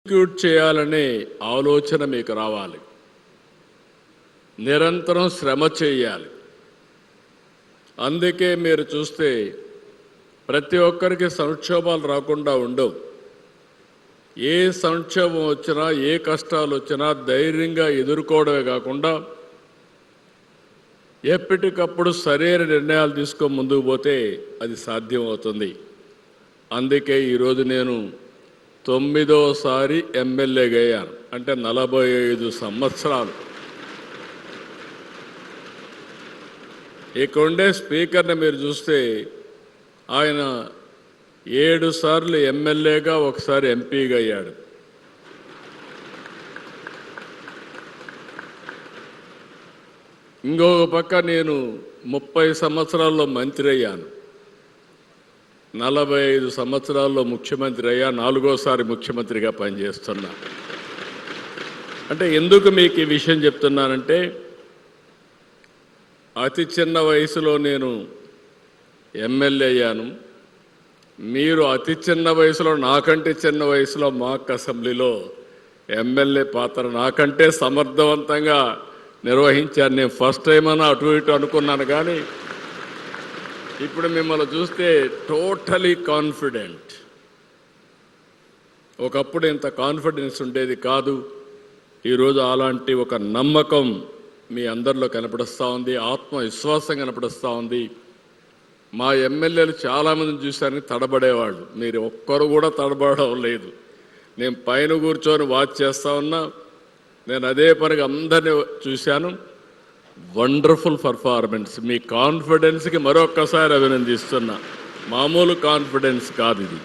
Execute చేయాలనే ఆలోచన మీకు రావాలి. నిరంతరం శ్రమ చేయాలి. అందుకే మీరు చూస్తే ప్రతి ఒక్కరికి సంక్షోభాలు రాకుండా ఉండవు. ఏ సంక్షోభం వచ్చినా, ఏ కష్టాలు వచ్చినా ధైర్యంగా ఎదుర్కోవడమే కాకుండా ఎప్పటికప్పుడు సరైన నిర్ణయాలు తీసుకొని ముందుకు పోతే అది సాధ్యమవుతుంది. అందుకే ఈరోజు నేను 9వసారి ఎమ్మెల్యేగా అయ్యాను. అంటే 45 సంవత్సరాలు. ఇక్కడుండే స్పీకర్ని మీరు చూస్తే ఆయన 7 సార్లు ఎమ్మెల్యేగా, ఒకసారి ఎంపీగా అయ్యాడు. ఇంకొక పక్క నేను 30 సంవత్సరాల్లో మంత్రి అయ్యాను. 45 సంవత్సరాల్లో ముఖ్యమంత్రి అయ్యా. 4వసారి ముఖ్యమంత్రిగా పనిచేస్తున్నా. అంటే ఎందుకు మీకు ఈ విషయం చెప్తున్నానంటే, అతి చిన్న వయసులో నేను ఎమ్మెల్యే అయ్యాను. మీరు అతి చిన్న వయసులో, నాకంటే చిన్న వయసులో మాక్ అసెంబ్లీలో ఎమ్మెల్యే పాత్ర నాకంటే సమర్థవంతంగా నిర్వహించాను. నేను ఫస్ట్ టైం అన్నా అటు ఇటు అనుకున్నాను, కానీ ఇప్పుడు మిమ్మల్ని చూస్తే టోటలీ కాన్ఫిడెంట్. ఒకప్పుడు ఇంత కాన్ఫిడెన్స్ ఉండేది కాదు. ఈరోజు అలాంటి ఒక నమ్మకం మీ అందరిలో కనపడుస్తూ ఉంది, ఆత్మవిశ్వాసం కనపడుస్తూ ఉంది. మా ఎమ్మెల్యేలు చాలామందిని చూశారని తడబడేవాళ్ళు. మీరు ఒక్కరు కూడా తడబడడం లేదు. నేను పైన కూర్చొని వాచ్ చేస్తూ ఉన్నా. నేను అదే పనిగా అందరినీ చూశాను. Wonderful performance. మీ కాన్ఫిడెన్స్కి మరొక్కసారి అభినందిస్తున్నా. మామూలు కాన్ఫిడెన్స్ కాదు ఇది.